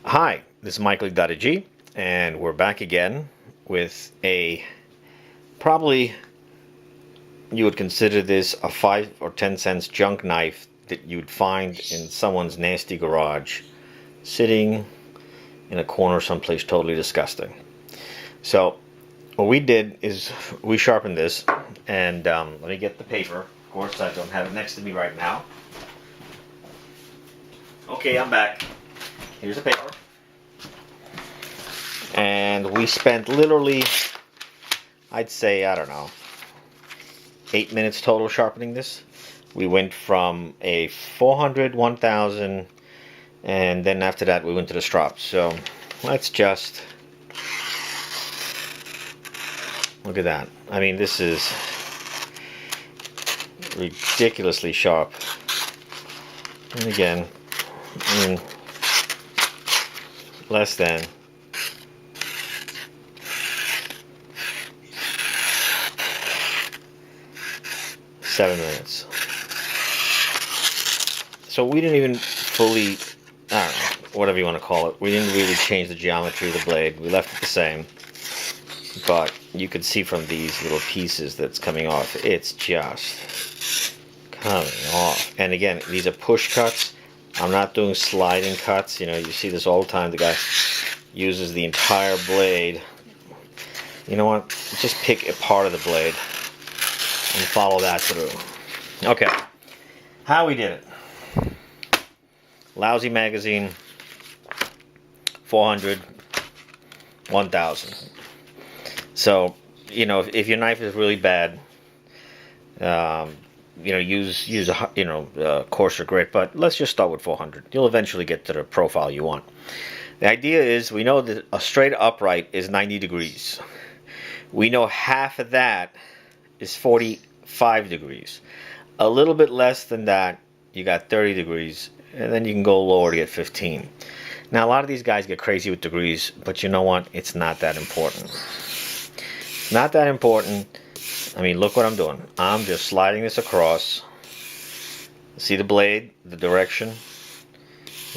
Hi, this is Michael.G, and we're back again with a probably you would consider this a 5 or 10 cents junk knife that you'd find in someone's nasty garage, sitting in a corner someplace totally disgusting. So what we did is we sharpened this, and let me get the paper. Of course, I don't have it next to me right now. Okay, I'm back. Here's the paper. And we spent literally, I'd say, I don't know, 8 minutes total sharpening this. We went from a 400, 1000, and then after that we went to the strop. So let's just look at that. I mean, this is ridiculously sharp. And again, in less than 7 minutes. So we didn't even fully, I don't know, whatever you want to call it, we didn't really change the geometry of the blade. We left it the same, but you can see from these little pieces that's coming off, it's just coming off. And again, these are push cuts. I'm not doing sliding cuts. You know, you see this all the time. The guy uses the entire blade. You know what? Just pick a part of the blade and follow that through. Okay, how we did it. Lousy magazine, 400, 1000. So, you know, if your knife is really bad, you know, use a coarser grit, but let's just start with 400. You'll eventually get to the profile you want. The idea is, we know that a straight upright is 90 degrees. We know half of that is 45 degrees. A little bit less than that, you got 30 degrees, and then you can go lower to get 15. Now, a lot of these guys get crazy with degrees, but you know what? It's not that important. Not that important. I mean, look what I'm doing. I'm just sliding this across. See the blade, the direction?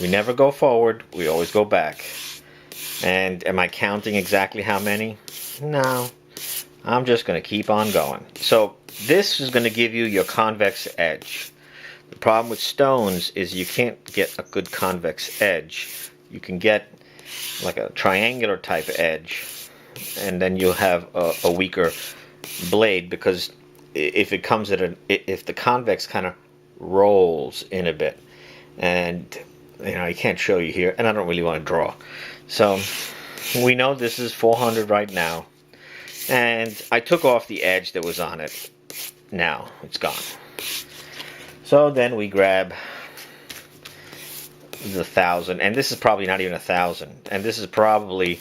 We never go forward, we always go back. And am I counting exactly how many? No. I'm just going to keep on going. So this is going to give you your convex edge. The problem with stones is you can't get a good convex edge. You can get like a triangular type edge, and then you'll have a weaker blade, because if it comes at if the convex kind of rolls in a bit, and you know, I can't show you here, and I don't really want to draw. So we know this is 400 right now. And I took off the edge that was on it. Now it's gone. So then we grab the 1000, and this is probably not even 1000. And this is probably,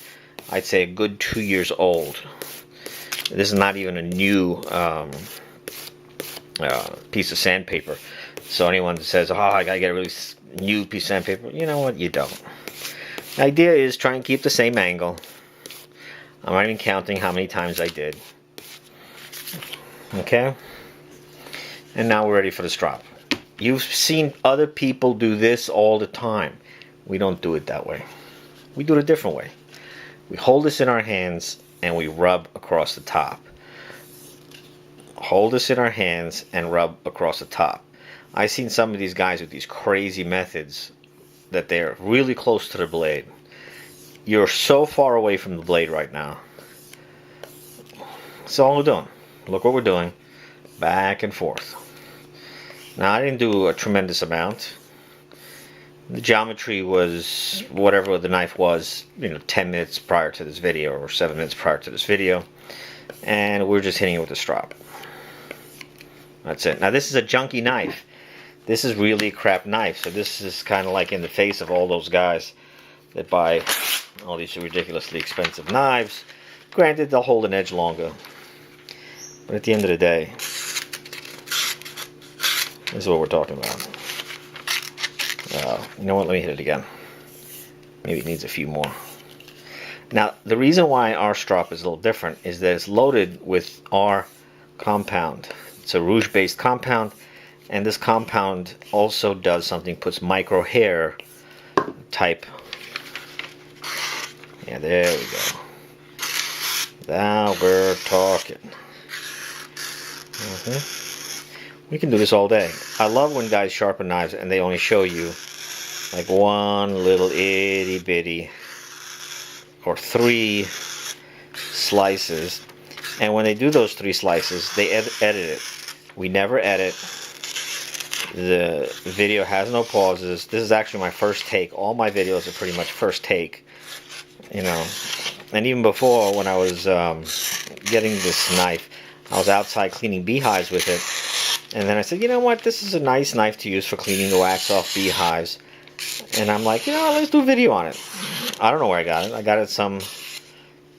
I'd say, a good 2 years old. This is not even a new piece of sandpaper. So anyone that says, "Oh, I gotta get a really new piece of sandpaper," you know what? You don't. The idea is try and keep the same angle. I'm not even counting how many times I did. Okay? And now we're ready for the strop. You've seen other people do this all the time. We don't do it that way. We do it a different way. We hold this in our hands and we rub across the top. Hold this in our hands and rub across the top. I've seen some of these guys with these crazy methods that they're really close to the blade. You're so far away from the blade right now. That's all we're doing. Look what we're doing. Back and forth. Now, I didn't do a tremendous amount. The geometry was whatever the knife was, you know, 10 minutes prior to this video, or 7 minutes prior to this video. And we're just hitting it with a strop. That's it. Now, this is a junky knife. This is really a crap knife. So this is kind of like in the face of all those guys that buy all these ridiculously expensive knives. Granted, they'll hold an edge longer, but at the end of the day, this is what we're talking about. You know what? Let me hit it again. Maybe it needs a few more. Now, the reason why our strop is a little different is that it's loaded with our compound. It's a rouge-based compound, and this compound also does something, puts micro hair type Yeah, there we go. Now we're talking. We can do this all day. I love when guys sharpen knives and they only show you like one little itty bitty or 3 slices. And when they do those 3 slices, they edit it. We never edit. The video has no pauses. This is actually my first take. All my videos are pretty much first take. You know, and even before, when I was getting this knife, I was outside cleaning beehives with it. And then I said, you know what, this is a nice knife to use for cleaning the wax off beehives. And I'm like, you know, let's do a video on it. I don't know where I got it. I got it some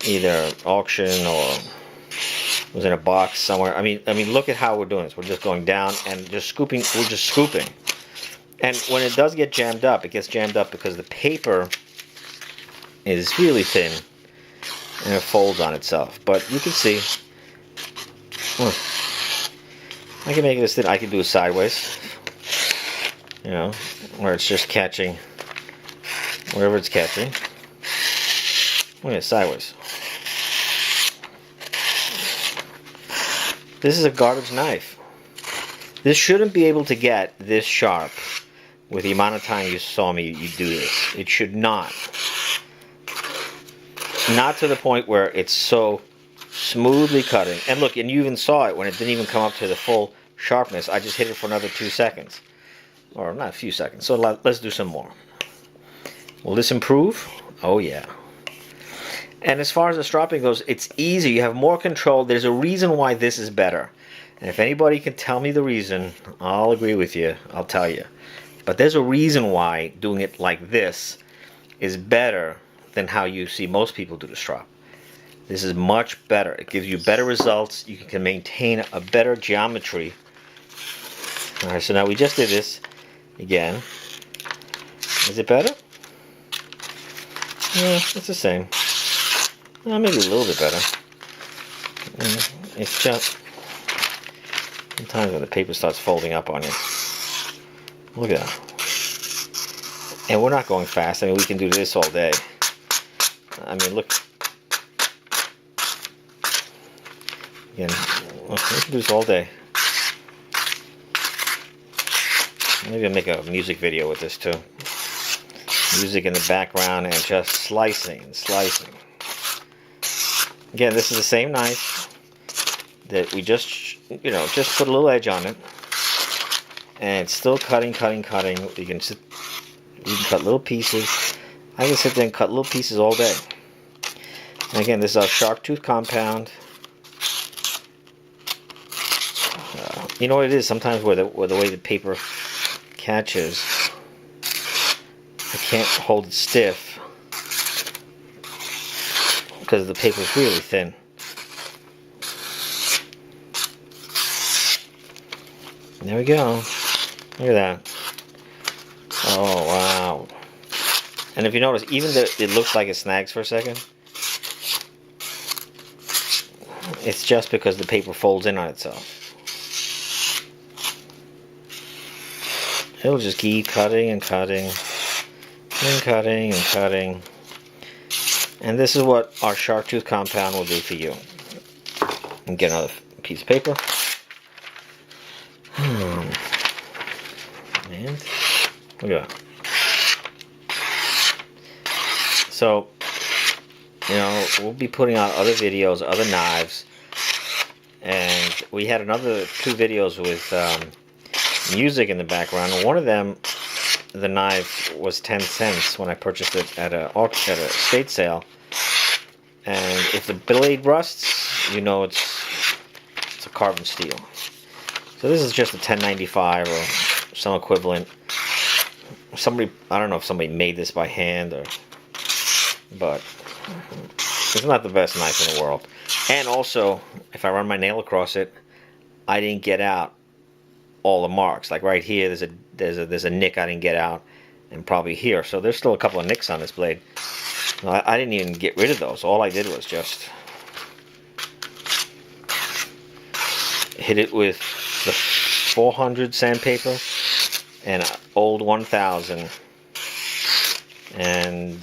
either auction or it was in a box somewhere. I mean, look at how we're doing this. We're just going down and just scooping. We're just scooping. And when it does get jammed up, it gets jammed up because the paper is really thin and it folds on itself. But you can see, I can make this thin. I can do it sideways, you know, where it's just catching wherever it's catching. Oh yeah, sideways. This is a garbage knife. This shouldn't be able to get this sharp with the amount of time you saw me you do this. It should not. Not to the point where it's so smoothly cutting. And look, and you even saw it when it didn't even come up to the full sharpness. I just hit it for another 2 seconds. Or not a few seconds. So let's do some more. Will this improve? Oh yeah. And as far as the stropping goes, it's easy. You have more control. There's a reason why this is better. And if anybody can tell me the reason, I'll agree with you. I'll tell you. But there's a reason why doing it like this is better than how you see most people do the strop. This is much better. It gives you better results. You can maintain a better geometry. Alright, so now we just did this again. Is it better? Yeah, it's the same. Well, maybe a little bit better. It's just sometimes when the paper starts folding up on you. Look at that. And we're not going fast. I mean, we can do this all day. I mean, look. Again, we can do this all day. Maybe I'll make a music video with this too. Music in the background and just slicing and slicing. Again, this is the same knife that we just, you know, just put a little edge on it. And it's still cutting. You can cut little pieces. I can sit there and cut little pieces all day. And again, this is our sharp tooth compound. You know what it is? Sometimes where the way the paper catches, I can't hold it stiff because the paper is really thin. There we go. Look at that. Oh wow. And if you notice, even though it looks like it snags for a second, it's just because the paper folds in on itself. It'll just keep cutting and cutting and cutting and cutting. And this is what our sharp tooth compound will do for you. And get another piece of paper. And look at that. So, you know, we'll be putting out other videos, other knives. And we had another 2 videos with music in the background. And one of them, the knife was 10 cents when I purchased it at a estate sale. And if the blade rusts, you know it's a carbon steel. So this is just a 1095 or some equivalent. Somebody, I don't know if somebody made this by hand or, but it's not the best knife in the world. And also, if I run my nail across it, I didn't get out all the marks. Like right here, there's a nick I didn't get out, and probably here. So there's still a couple of nicks on this blade. I didn't even get rid of those. All I did was just hit it with the 400 sandpaper and old 1000, and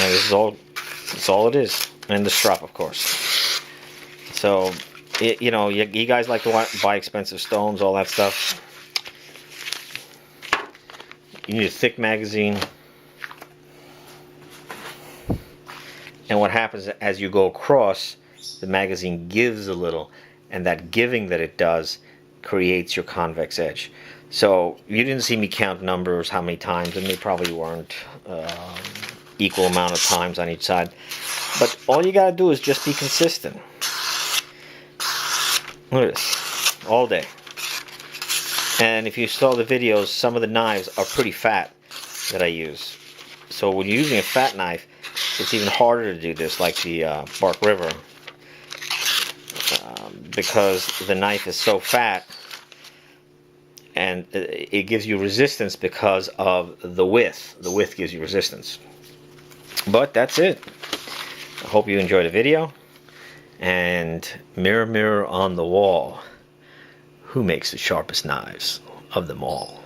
And this is all, that's all it is. And the strop, of course. So, you know, you guys like to buy expensive stones, all that stuff. You need a thick magazine. And what happens as you go across, the magazine gives a little, and that giving that it does creates your convex edge. So you didn't see me count numbers, how many times, and they probably weren't equal amount of times on each side. But all you gotta do is just be consistent. Look at this, all day. And if you saw the videos, some of the knives are pretty fat that I use. So when you're using a fat knife, it's even harder to do this, like the Bark River, because the knife is so fat, and it gives you resistance because of the width. The width gives you resistance. But that's it. I hope you enjoyed the video. And mirror, mirror on the wall, who makes the sharpest knives of them all?